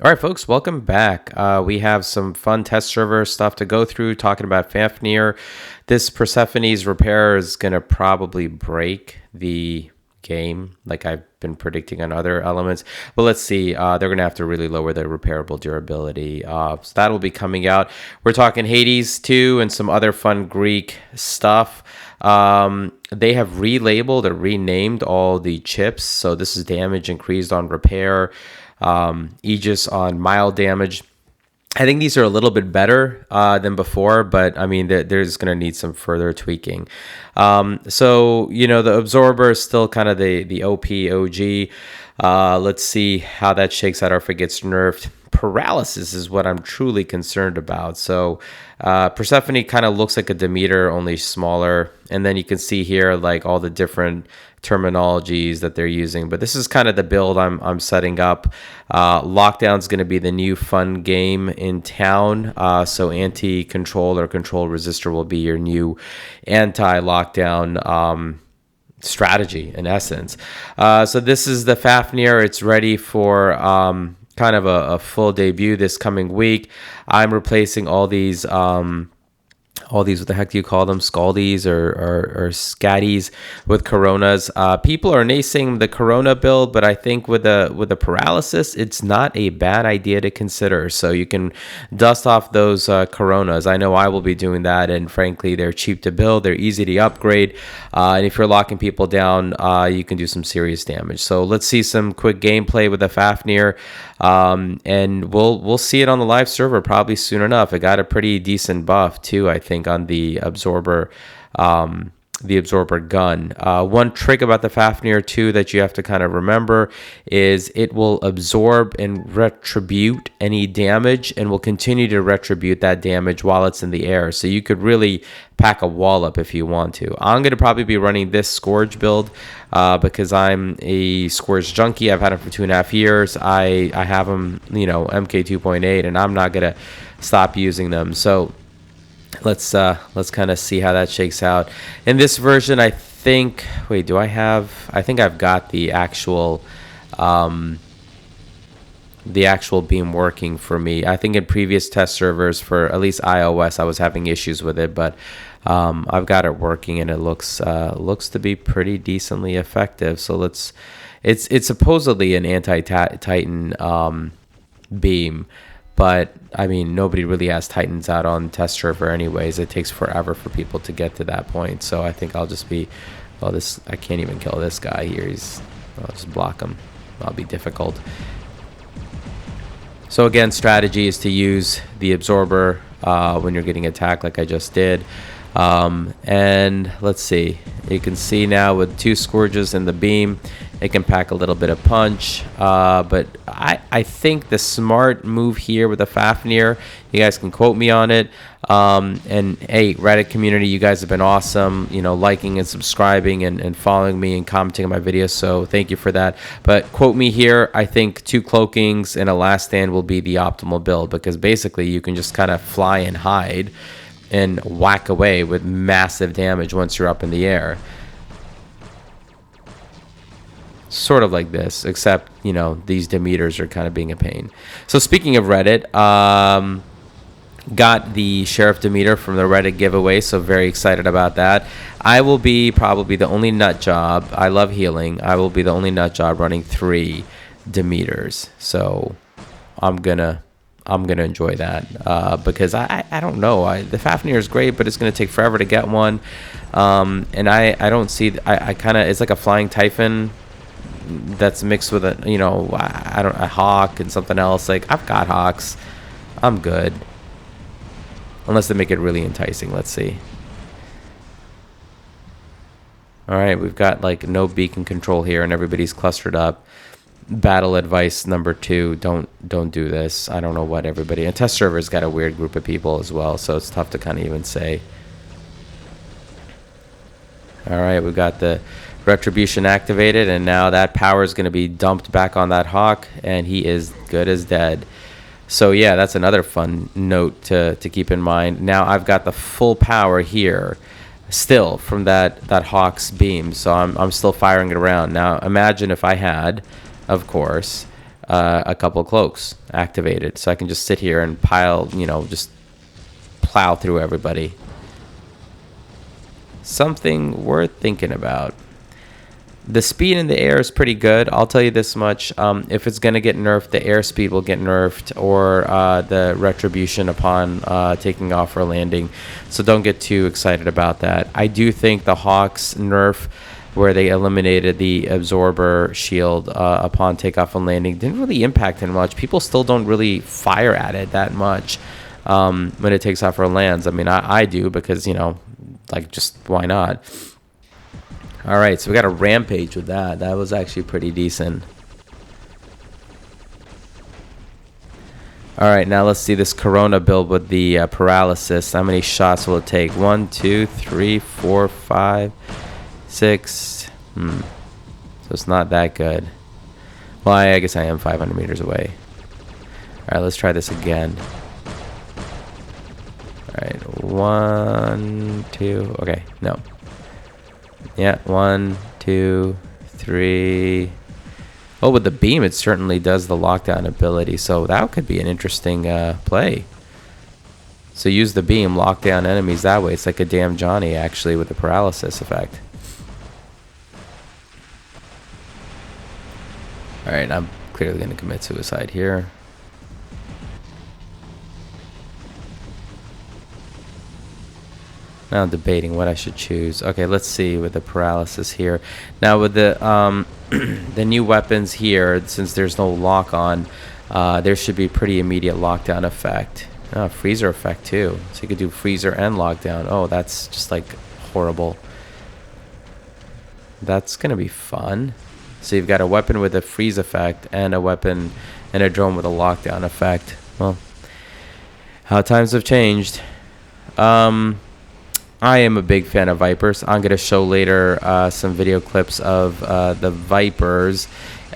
All right, folks, welcome back. We have some fun test server stuff to go through, talking about Fafnir. This Persephone's repair is going to probably break the game, like I've been predicting on other elements. But let's see. They're going to have to really lower their repairable durability. So that'll be coming out. We're talking Hades too and some other fun Greek stuff. They have relabeled or renamed all the chips. So this is damage increased on repair. Aegis on mild damage. I think these are a little bit better than before, but I mean, there's going to need some further tweaking. So, the Absorber is still kind of the OG. Let's see how that shakes out or if it gets nerfed. Paralysis is what I'm truly concerned about. So Persephone kind of looks like a Demeter, only smaller. And then you can see here like all the different terminologies that they're using. But this is kind of the build I'm setting up. Lockdown's going to be the new fun game in town. So anti-control or control resistor will be your new anti-lockdown strategy in essence. So this is the Fafnir. It's ready for kind of a full debut this coming week. I'm replacing all these what the heck do you call them, scaldies or scatties with coronas. People are naysaying the corona build, but I think with the paralysis, it's not a bad idea to consider. So you can dust off those coronas. I know I will be doing that, and frankly, they're cheap to build, they're easy to upgrade, and if you're locking people down, you can do some serious damage. So let's see some quick gameplay with the Fafnir, and we'll see it on the live server probably soon enough. It got a pretty decent buff too, I think, on the absorber gun. One trick about the Fafnir too that you have to kind of remember is it will absorb and retribute any damage and will continue to retribute that damage while it's in the air. So you could really pack a wall up if you want to. I'm going to probably be running this Scourge build because I'm a Scourge junkie. I've had him for 2.5 years. I have him, MK 2.8, and I'm not going to stop using them. So let's kind of see how that shakes out. In this version, I think I've got the actual beam working for me. I think in previous test servers for at least iOS, I was having issues with it, but I've got it working, and it looks to be pretty decently effective. So it's supposedly an anti-Titan beam. But, I mean, nobody really has Titans out on test server anyways. It takes forever for people to get to that point. So I think I'll just be, I can't even kill this guy here. I'll just block him. That'll be difficult. So again, strategy is to use the absorber when you're getting attacked like I just did. And let's see. You can see now with 2 Scourges in the beam, it can pack a little bit of punch. But I think the smart move here with the Fafnir, you guys can quote me on it. And hey, Reddit community, you guys have been awesome, liking and subscribing and following me and commenting on my videos. So thank you for that. But quote me here. I think 2 cloakings and a last stand will be the optimal build, because basically you can just kind of fly and hide and whack away with massive damage once you're up in the air. Sort of like this, except, these Demeters are kind of being a pain. So speaking of Reddit, got the Sheriff Demeter from the Reddit giveaway, so very excited about that. I will be probably the only nut job. I love healing. I will be the only nut job running 3 Demeters. So I'm gonna enjoy that because I don't know. The Fafnir is great, but it's gonna take forever to get one. And I don't see. I kind of, it's like a flying Typhon that's mixed with a hawk and something else. Like, I've got hawks. I'm good. Unless they make it really enticing. Let's see. All right, we've got like no beacon control here, and everybody's clustered up. Battle advice number 2: don't do this. I don't know what everybody. And test server's got a weird group of people as well, so it's tough to kind of even say. All right, we've got the Retribution activated, and now that power is going to be dumped back on that hawk, and he is good as dead. So yeah, that's another fun note to keep in mind. Now I've got the full power here still from that hawk's beam, so I'm still firing it around. Now imagine if I had, of course, a couple cloaks activated, so I can just sit here and pile, just plow through everybody. Something worth thinking about. The speed in the air is pretty good. I'll tell you this much. If it's going to get nerfed, the airspeed will get nerfed, or the retribution upon taking off or landing. So don't get too excited about that. I do think the Hawks nerf, where they eliminated the absorber shield upon takeoff and landing, didn't really impact it much. People still don't really fire at it that much when it takes off or lands. I mean, I do, because, just why not? All right, so we got a rampage with that. That was actually pretty decent. All right, now let's see this Corona build with the paralysis. How many shots will it take? 1, 2, 3, 4, 5, 6. So it's not that good. Well, I guess I am 500 meters away. All right, let's try this again. All right, 1, 2. Okay, no. Yeah, 1, 2, 3. Oh, with the beam, it certainly does the lockdown ability, so that could be an interesting play. So use the beam, lock down enemies that way. It's like a damn Johnny, actually, with the paralysis effect. All right, I'm clearly going to commit suicide here. Now I'm debating what I should choose. Okay, let's see with the paralysis here. Now with the the new weapons here, since there's no lock on, there should be pretty immediate lockdown effect. Oh, freezer effect too. So you could do freezer and lockdown. Oh, that's just like horrible. That's gonna be fun. So you've got a weapon with a freeze effect and a weapon and a drone with a lockdown effect. Well, how times have changed. I am a big fan of Vipers. I'm going to show later some video clips of the Vipers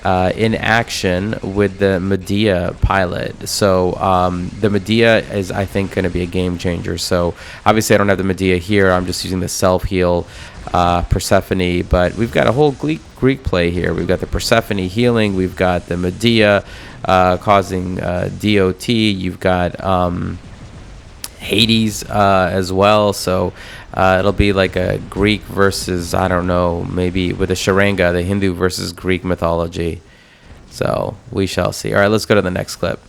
in action with the Midea Pilot. So the Midea is, I think, going to be a game changer. So obviously I don't have the Midea here. I'm just using the self-heal Persephone. But we've got a whole Greek play here. We've got the Persephone healing. We've got the Midea causing DOT. You've got Hades as well, so it'll be like a Greek versus, I don't know, maybe with a Sharanga, the Hindu versus Greek mythology. So we shall see. All right, let's go to the next clip.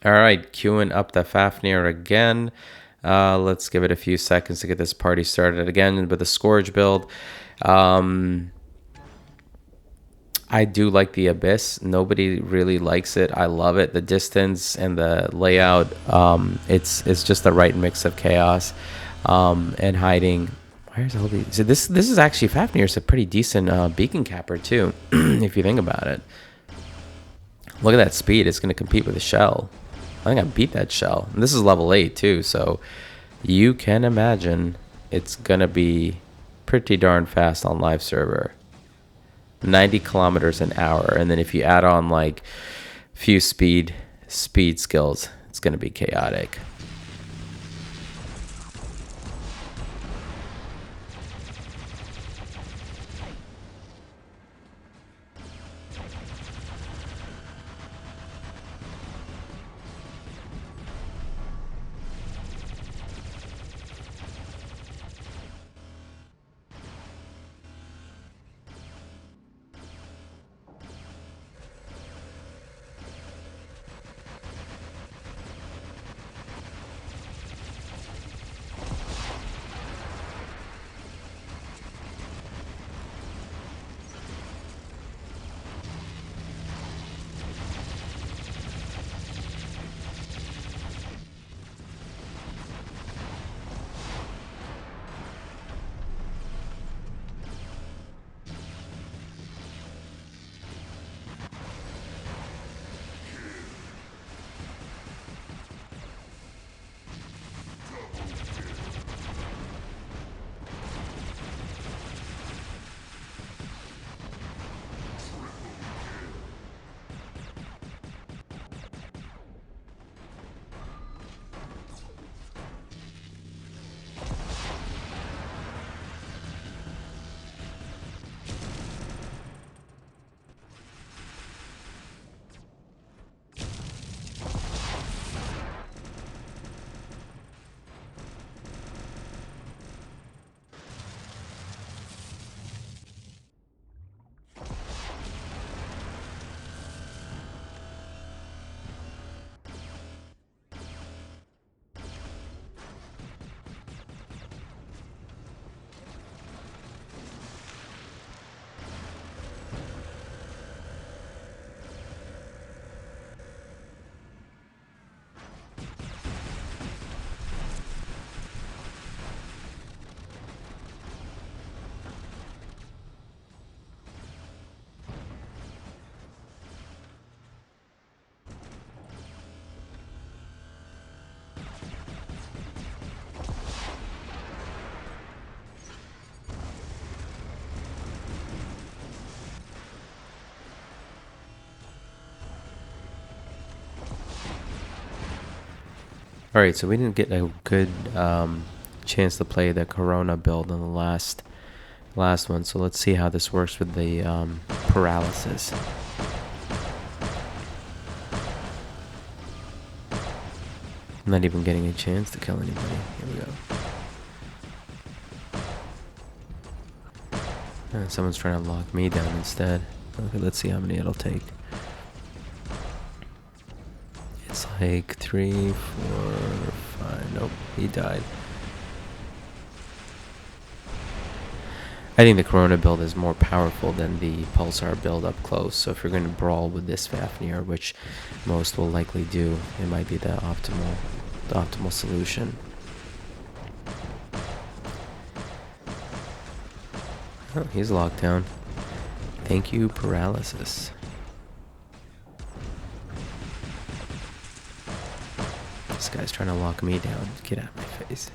All right, queuing up the Fafnir again. Let's give it a few seconds to get this party started again with the Scourge build. I do like the Abyss. Nobody really likes it. I love it. The distance and the layout. It's just the right mix of chaos and hiding. Where's all these? So this is actually, Fafnir's a pretty decent beacon capper too, if you think about it. Look at that speed. It's going to compete with a shell. I think I beat that shell. And this is level 8 too, so you can imagine it's going to be pretty darn fast on live server. 90 kilometers an hour, and then if you add on like few speed skills, it's going to be chaotic. All right, so we didn't get a good chance to play the Corona build in the last one. So let's see how this works with the paralysis. I'm not even getting a chance to kill anybody. Here we go. Someone's trying to lock me down instead. Okay, let's see how many it'll take. It's like 3, 4, 5. Nope, he died. I think the Corona build is more powerful than the Pulsar build up close. So if you're going to brawl with this Fafnir, which most will likely do, it might be the optimal solution. Oh, he's locked down. Thank you, paralysis. This guy's trying to lock me down. Get out of my face.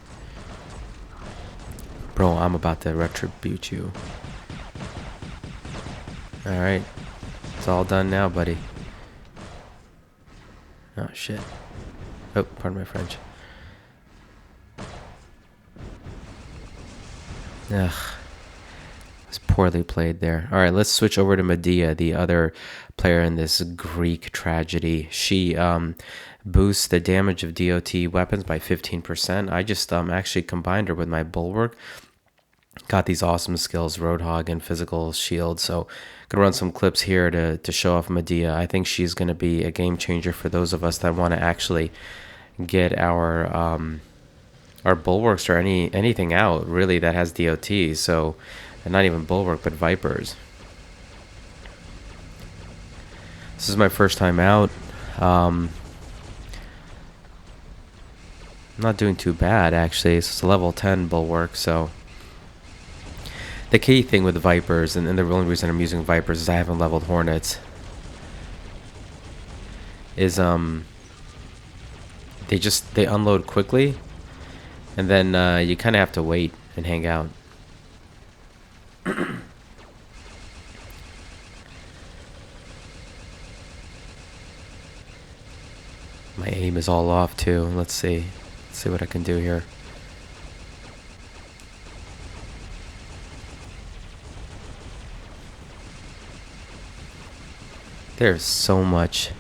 Bro, I'm about to retribute you. Alright. It's all done now, buddy. Oh, shit. Oh, pardon my French. Ugh. It's poorly played there. Alright, let's switch over to Midea, the other player in this Greek tragedy. She boosts the damage of DOT weapons by 15%. I just actually combined her with my Bulwark. Got these awesome skills, Roadhog and Physical Shield. So gonna run some clips here to show off Midea. I think she's gonna be a game changer for those of us that want to actually get our Bulwarks or anything out really that has DOT. So, and not even Bulwark, but Vipers. This is my first time out. I'm not doing too bad actually. It's a level 10 Bulwark, so. The key thing with the Vipers, and the only reason I'm using Vipers is I haven't leveled Hornets, is they unload quickly, and then you kind of have to wait and hang out. My aim is all off too. Let's see what I can do here. There's so much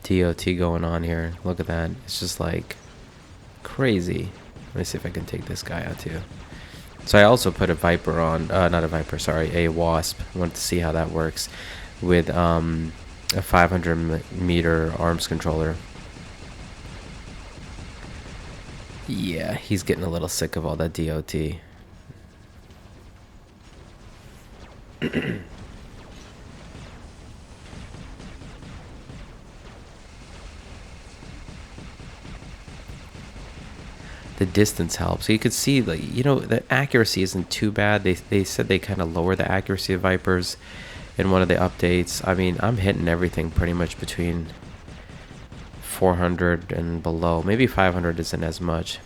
DOT going on here. Look at that. It's just like crazy. Let me see if I can take this guy out too. So I also put a Viper on, not a Viper, sorry, a Wasp. I wanted to see how that works with a 500-meter arms controller. Yeah, he's getting a little sick of all that DOT. The distance helps. So you could see, like, you know, the accuracy isn't too bad. They said they kind of lower the accuracy of Vipers in one of the updates. I mean, I'm hitting everything pretty much between 400 and below. Maybe 500 isn't as much.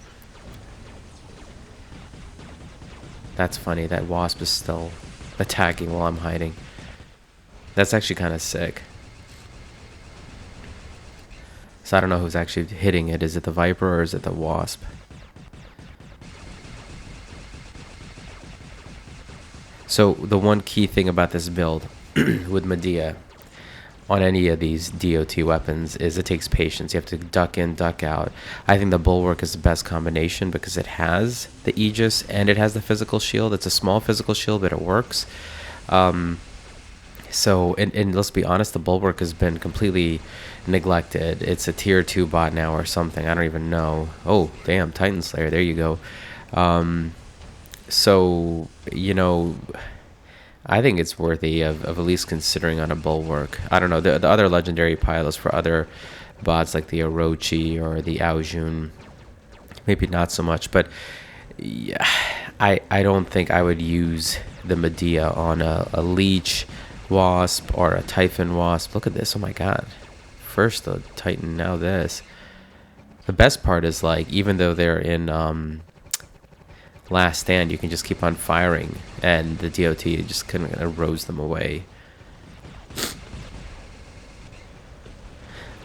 That's funny. That Wasp is still attacking while I'm hiding. That's actually kind of sick. So I don't know who's actually hitting it. Is it the Viper or is it the Wasp? So the one key thing about this build with Midea on any of these DOT weapons is it takes patience. You have to duck in, duck out. I think the Bulwark is the best combination because it has the Aegis and it has the physical shield. It's a small physical shield, but it works. So, and let's be honest, the Bulwark has been completely neglected. It's a tier 2 bot now or something. I don't even know. Oh, damn, Titan Slayer. There you go. So, you know, I think it's worthy of at least considering on a Bulwark. I don't know, the other legendary pilots for other bots like the Orochi or the Aojun, maybe not so much, but yeah, I don't think I would use the Midea on a Leech Wasp or a Typhon Wasp. Look at this, oh my god. First the Titan, now this. The best part is, like, even though they're in Last Stand, you can just keep on firing and the DOT just kind of rows them away.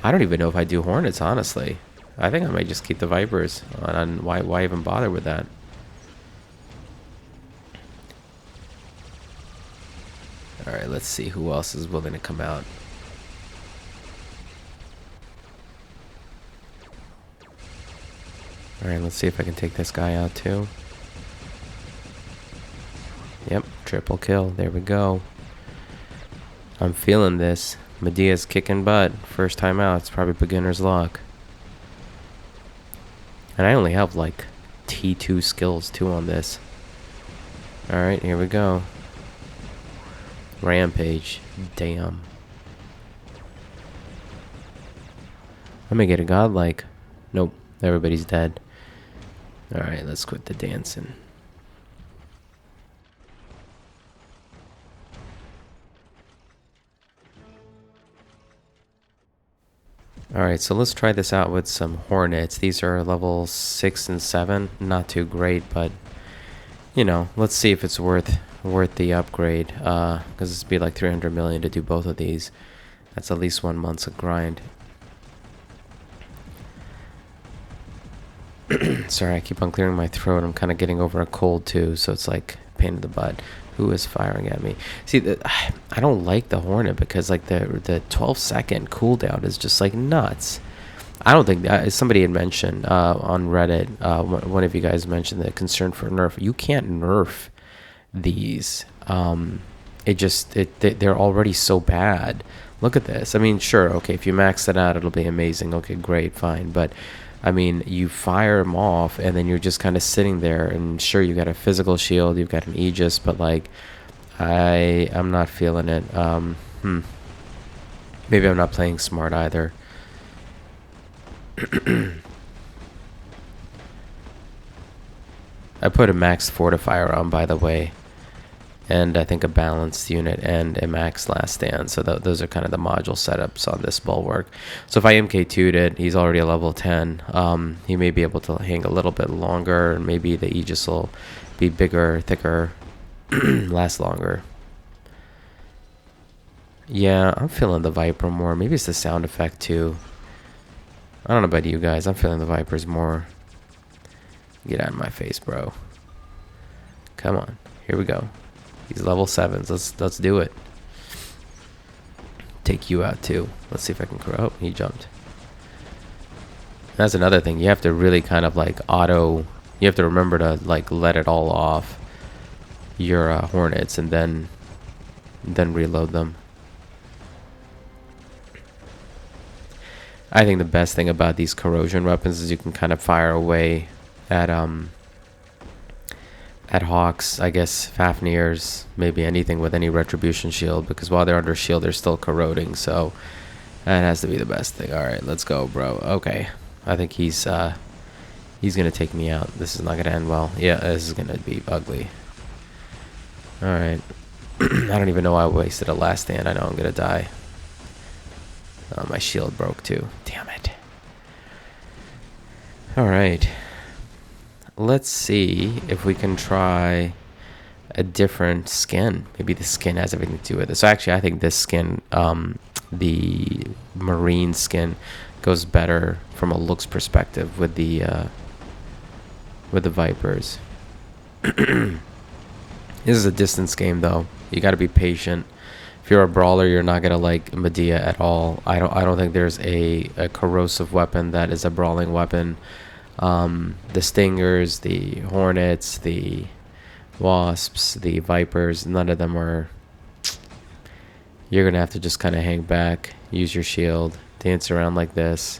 I don't even know if I do Hornets, honestly. I think I might just keep the Vipers. On why even bother with that? All right, let's see who else is willing to come out. All right, let's see if I can take this guy out too. Yep, triple kill. There we go. I'm feeling this. Medea's kicking butt. First time out. It's probably beginner's luck. And I only have like T2 skills too on this. All right, here we go. Rampage. Damn. I'm gonna get a godlike. Nope. Everybody's dead. All right, let's quit the dancing. Alright, so let's try this out with some Hornets. These are level 6 and 7. Not too great, but, you know, let's see if it's worth the upgrade. Because it's be like 300 million to do both of these. That's at least 1 month's of grind. Sorry, I keep on clearing my throat. I'm kind of getting over a cold too, so it's like pain in the butt. Who is firing at me? See, I don't like the Hornet because like the 12-second cooldown is just like nuts. I don't think somebody had mentioned on Reddit. One of you guys mentioned the concern for nerf. You can't nerf these. They're already so bad. Look at this. I mean, sure, okay, if you max it out, it'll be amazing. Okay, great, fine, but. I mean, you fire them off, and then you're just kind of sitting there, and sure, you got a physical shield, you've got an Aegis, but, like, I'm not feeling it. Maybe I'm not playing smart either. I put a max fortifier on, by the way, and I think a balanced unit and a max last stand. So those are kind of the module setups on this Bulwark. So if I MK2'd it, he's already a level 10. He may be able to hang a little bit longer, and maybe the Aegis will be bigger, thicker, last longer. Yeah, I'm feeling the Viper more. Maybe it's the sound effect too. I don't know about you guys. I'm feeling the Vipers more. Get out of my face, bro. Come on. Here we go. He's level 7s. Let's do it. Take you out too. Let's see if I can. Oh, he jumped. That's another thing. You have to really kind of like auto. You have to remember to like let it all off your Hornets and then reload them. I think the best thing about these corrosion weapons is you can kind of fire away at Hawks, I guess, Fafnir's, maybe anything with any retribution shield, because while they're under shield, they're still corroding, so that has to be the best thing. Alright, let's go, bro. Okay. I think he's gonna take me out. This is not gonna end well. Yeah, this is gonna be ugly. Alright. I don't even know why I wasted a last stand. I know I'm gonna die. Oh, my shield broke too. Damn it. Alright. Let's see if we can try a different skin. Maybe the skin has everything to do with it. So actually, I think this skin, the marine skin, goes better from a looks perspective with the Vipers. This is a distance game, though. You got to be patient. If you're a brawler, you're not gonna like Midea at all. I don't think there's a corrosive weapon that is a brawling weapon. The Stingers, the Hornets, the Wasps, the Vipers, none of them are. You're gonna have to just kind of hang back, use your shield, dance around like this,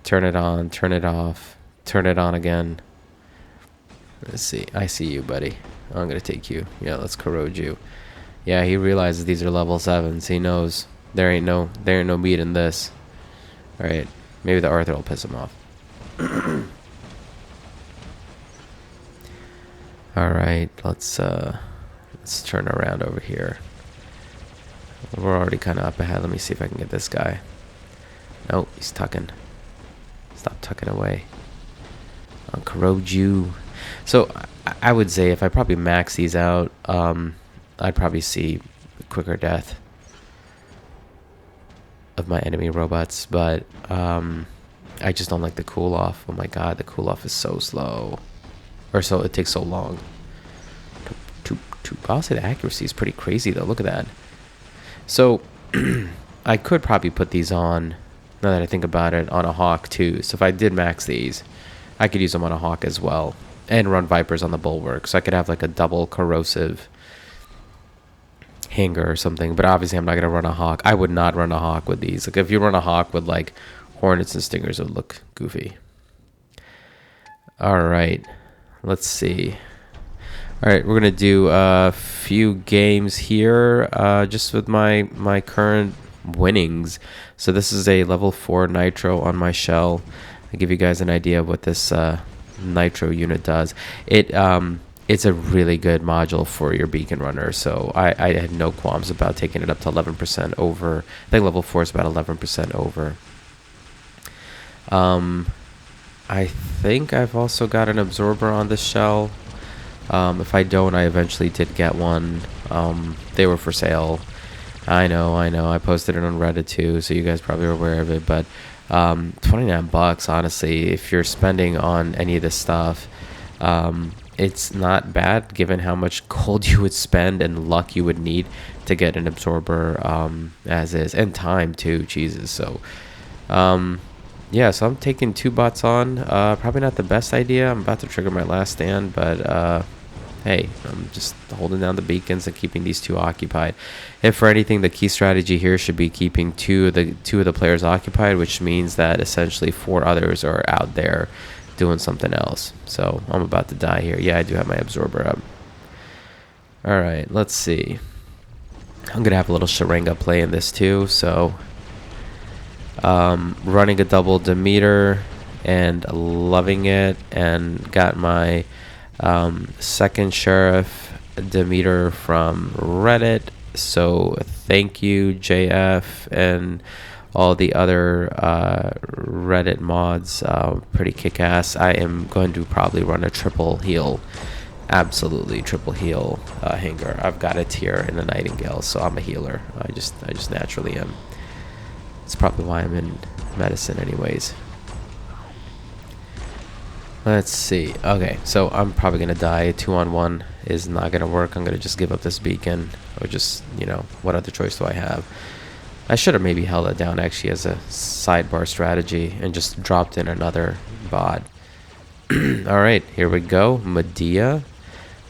turn it on, turn it off, turn it on again. Let's see. I see you, buddy. I'm gonna take you. Yeah, let's corrode you. Yeah, he realizes these are level 7s. He knows there ain't no meat in this. All right, maybe the Arthur will piss him off. All right, let's turn around over here. We're already kind of up ahead. Let me see if I can get this guy. No, he's tucking. Stop tucking away. I'll corrode you. So I would say if I probably max these out, I'd probably see quicker death of my enemy robots. But I just don't like the cool off. Oh my god, the cool off is so slow. Or so it takes so long. I'll say the accuracy is pretty crazy though. Look at that. So I could probably put these on, now that I think about it, on a Hawk too. So if I did max these, I could use them on a Hawk as well. And run Vipers on the Bulwark. So I could have like a double corrosive hanger or something. But obviously I'm not going to run a Hawk. I would not run a Hawk with these. Like if you run a Hawk with like Hornets and Stingers, it would look goofy. All right. Let's see. All right, we're going to do a few games here just with my current winnings. So this is a level 4 Nitro on my shell. I'll give you guys an idea of what this Nitro unit does. It's a really good module for your beacon runner, so I had no qualms about taking it up to 11% over. I think level 4 is about 11% over. I think I've also got an absorber on this shell. If I don't, I eventually did get one. They were for sale. I know. I posted it on Reddit too, so you guys probably are aware of it. But $29, honestly, if you're spending on any of this stuff, it's not bad given how much gold you would spend and luck you would need to get an absorber as is, and time too. Jesus, so. Yeah, so I'm taking 2 bots on. Probably not the best idea. I'm about to trigger my last stand, but hey, I'm just holding down the beacons and keeping these 2 occupied. If for anything, the key strategy here should be keeping two of the players occupied, which means that essentially 4 others are out there doing something else. So I'm about to die here. Yeah, I do have my absorber up. All right, let's see. I'm gonna have a little Sharanga play in this too, so. Running a double Demeter and loving it, and got my second Sheriff Demeter from Reddit. So thank you, JF, and all the other Reddit mods. Pretty kick-ass. I am going to probably run a triple heal. Absolutely triple heal hanger. I've got a tier in the Nightingale, so I'm a healer. I just naturally am. It's probably why I'm in medicine anyways. Let's see. Okay, so I'm probably going to die. 2-on-1 is not going to work. I'm going to just give up this beacon. Or just, what other choice do I have? I should have maybe held it down actually as a sidebar strategy and just dropped in another bot. Alright, here we go. Midea.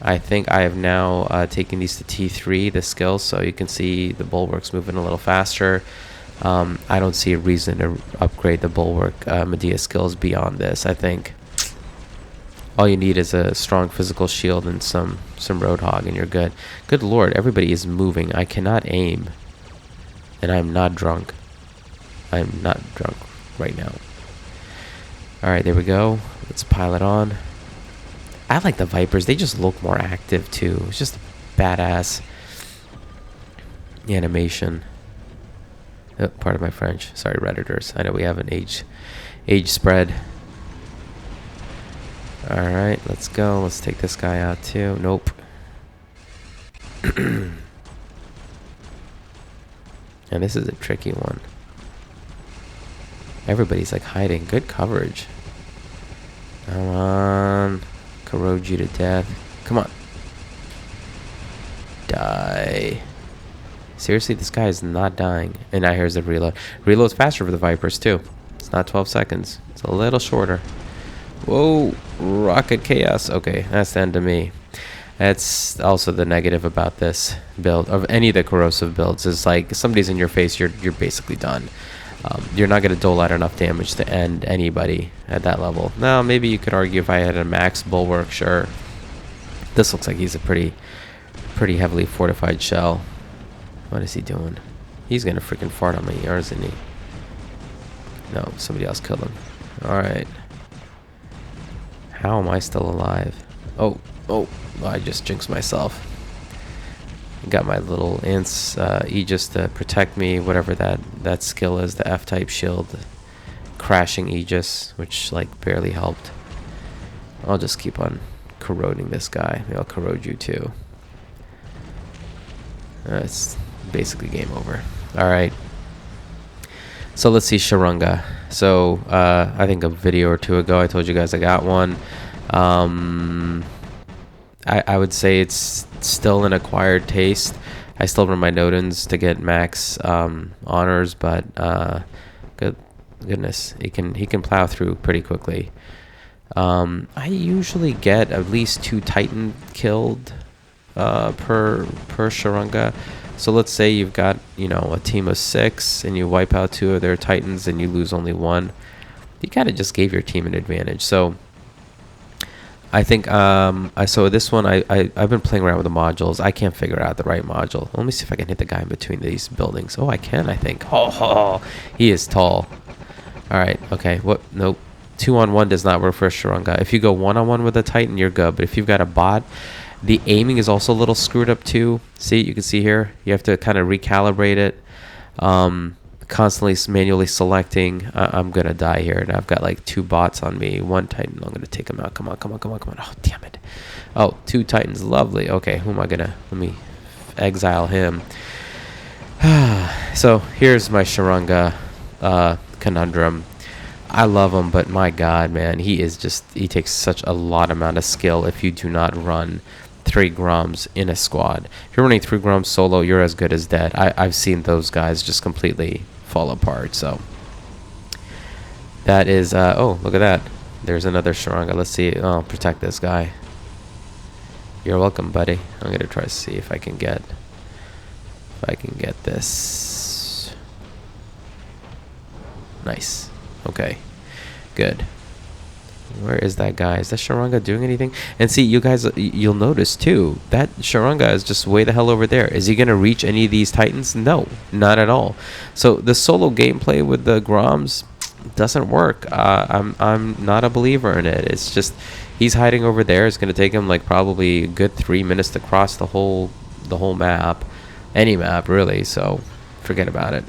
I think I have now taken these to T3, the skills, so you can see the Bulwark's moving a little faster. I don't see a reason to upgrade the Bulwark Midea skills beyond this. I think all you need is a strong physical shield and some Roadhog and you're good. Good lord, everybody is moving. I cannot aim. And I'm not drunk. I'm not drunk right now. Alright, there we go. Let's pile it on. I like the Vipers. They just look more active too. It's just badass animation. Oh, part of my French. Sorry, Redditors. I know we have an age spread. Alright, let's go. Let's take this guy out too. Nope. And this is a tricky one. Everybody's like hiding. Good coverage. Come on. Corrode you to death. Come on. Die. Seriously, this guy is not dying. And now here's the reload. Reload's faster for the Vipers too. It's not 12 seconds. It's a little shorter. Whoa, rocket chaos. Okay, that's the end of me. That's also the negative about this build, of any of the corrosive builds, is like if somebody's in your face, you're basically done. You're not going to dole out enough damage to end anybody at that level. Now, maybe you could argue if I had a max Bulwark, sure. This looks like he's a pretty heavily fortified shell. What is he doing? He's going to freaking fart on my ears, isn't he? No, somebody else killed him. Alright. How am I still alive? Oh, I just jinxed myself. Got my little ants Aegis to protect me, whatever that skill is, the F-type shield. Crashing Aegis, which like barely helped. I'll just keep on corroding this guy. Maybe I'll corrode you too. It's basically game over. Alright. So let's see Sharanga. So I think a video or two ago I told you guys I got one. I would say it's still an acquired taste. I still run my Nodens to get max honors, but goodness, he can plow through pretty quickly. I usually get at least 2 Titan killed per Sharanga. So let's say you've got, a team of 6 and you wipe out 2 of their Titans and you lose only 1. You kind of just gave your team an advantage. So I think so this one I've been playing around with the modules. I can't figure out the right module. Let me see if I can hit the guy in between these buildings. Oh, I can, I think. Oh, he is tall. All right. Okay. What? Nope. 2-on-1 does not work for a Sharanga. If you go 1-on-1 with a Titan, you're good. But if you've got a bot, the aiming is also a little screwed up too. See, you can see here. You have to kind of recalibrate it. Constantly manually selecting. I'm going to die here. And I've got like 2 bots on me. 1 Titan. I'm going to take him out. Come on. Oh, damn it. Oh, 2 Titans. Lovely. Okay, who am I going to... Let me exile him. So here's my Sharanga conundrum. I love him, but my God, man, he takes such a lot amount of skill if you do not run 3 Groms in a squad. If you're running 3 Groms solo, you're as good as dead. I've seen those guys just completely fall apart. So that is, oh, look at that. There's another Sharanga. Let's see. Oh, protect this guy. You're welcome, buddy. I'm going to try to see if I can get this. Nice. Okay, good. Where is that guy? Is that Sharanga doing anything? And see, you guys, you'll notice too, that Sharanga is just way the hell over there. Is he going to reach any of these Titans? No, not at all. So the solo gameplay with the Groms doesn't work. I'm not a believer in it. It's just, he's hiding over there. It's going to take him like probably a good 3 minutes to cross the whole map. Any map, really. So forget about it.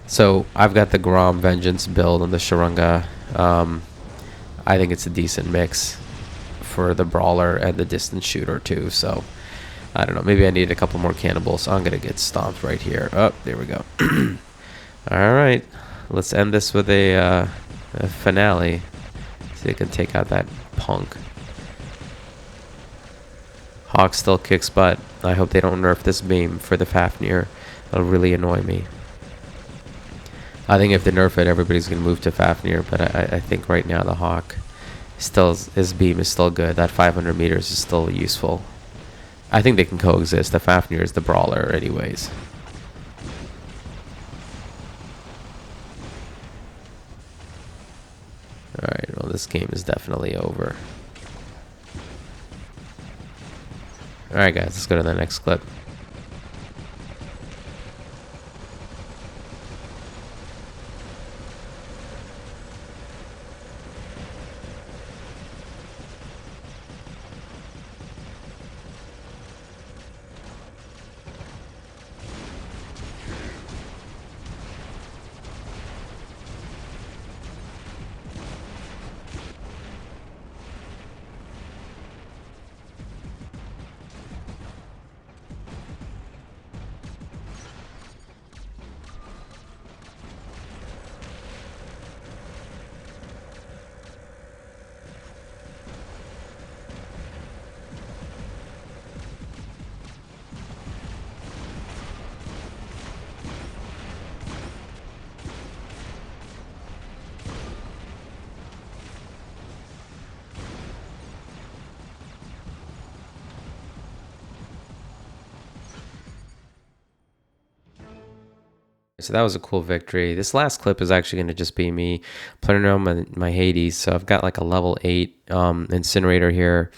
So I've got the Grom Vengeance build on the Sharanga. I think it's a decent mix for the brawler and the distance shooter too. So I don't know. Maybe I need a couple more cannibals. So I'm gonna get stomped right here. Oh, there we go. All right, let's end this with a finale. So you can take out that punk. Hawk still kicks butt. I hope they don't nerf this beam for the Fafnir. It'll really annoy me. I think if they nerf it, everybody's going to move to Fafnir, but I think right now the Hawk, his beam is still good. That 500 meters is still useful. I think they can coexist. The Fafnir is the brawler anyways. Alright, well this game is definitely over. Alright guys, let's go to the next clip. So that was a cool victory. This last clip is actually going to just be me playing around my Hades. So I've got like a level 8 incinerator here.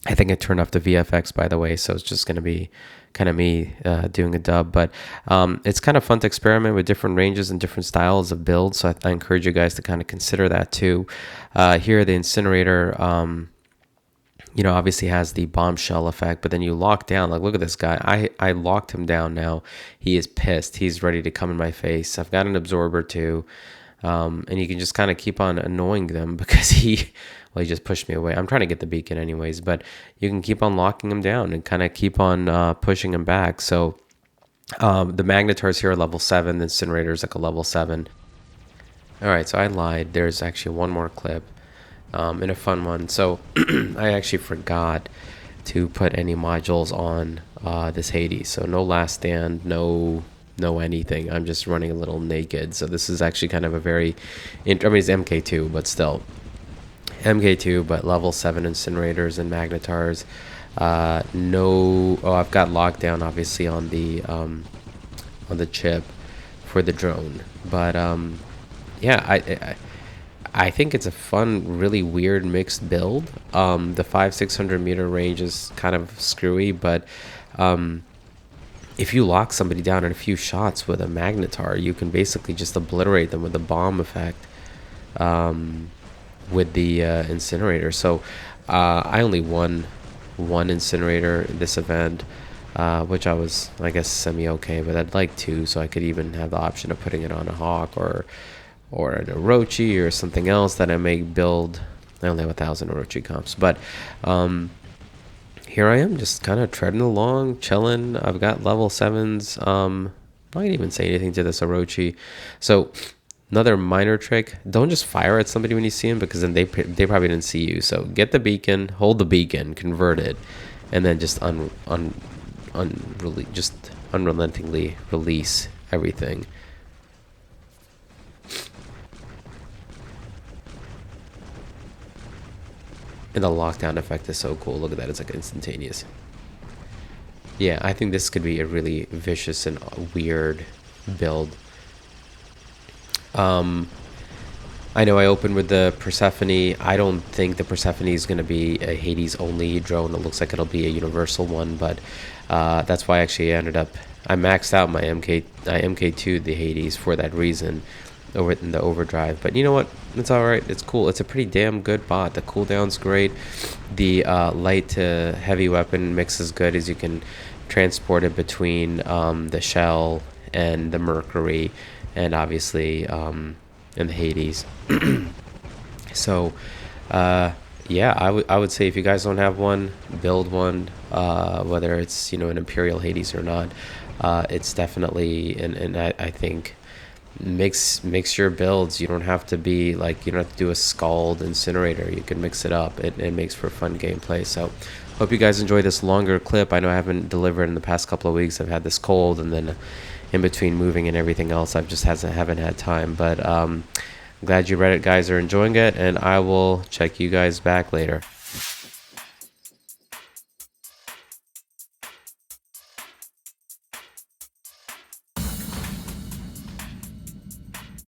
I think I turned off the VFX, by the way, so it's just going to be kind of me doing a dub. But it's kind of fun to experiment with different ranges and different styles of builds. So I encourage you guys to kind of consider that too. Here, the incinerator, obviously has the bombshell effect, but then you lock down. Like, look at this guy. I locked him down now. He is pissed. He's ready to come in my face. I've got an absorber too. And you can just kind of keep on annoying them because he just pushed me away. I'm trying to get the beacon anyways, but you can keep on locking him down and kind of keep on pushing him back. So The magnetars here are level 7, the incinerator's like a level 7. Alright, so I lied. There's actually one more clip, and a fun one. So I actually forgot to put any modules on this Hades. So no last stand, no anything. I'm just running a little naked. So this is actually kind of a very, I mean it's MK2, but still MK2, but level 7 incinerators and magnetars. No, oh, I've got lockdown obviously on the chip for the drone, but yeah, I think it's a fun, really weird mixed build. The 500-600 meter range is kind of screwy, but if you lock somebody down in a few shots with a magnetar, you can basically just obliterate them with the bomb effect with the incinerator. So I only won one incinerator in this event, which I was, I guess, semi-okay, but I'd like two, so I could even have the option of putting it on a Hawk or an Orochi or something else that I may build. I only have 1,000 Orochi comps, but here I am just kind of treading along, chilling. I've got level 7s. I didn't even say anything to this Orochi. So another minor trick, don't just fire at somebody when you see them, because then they probably didn't see you. So get the beacon, hold the beacon, convert it, and then just unrelentingly release everything. And the lockdown effect is so cool. Look at that, it's like instantaneous. Yeah, I think this could be a really vicious and weird build. I know I opened with the Persephone. I don't think the Persephone is going to be a Hades only drone. It looks like it'll be a universal one, but that's why actually I maxed out my MK2 the Hades for that reason over in the overdrive. But you know what? It's all right. It's cool. It's a pretty damn good bot. The cooldown's great. The light to heavy weapon mix is good, as you can transport it between the shell and the Mercury, and obviously in the Hades. So yeah, I would say if you guys don't have one, build one, whether it's, an Imperial Hades or not. It's definitely, and I think mix your builds. You don't have to be like, you don't have to do a Scald Incinerator. You can mix it up. It makes for fun gameplay. So hope you guys enjoy this longer clip. I know I haven't delivered in the past couple of weeks. I've had this cold, and then in between moving and everything else, I've just haven't had time. But glad you read it, guys, are enjoying it, and I will check you guys back later.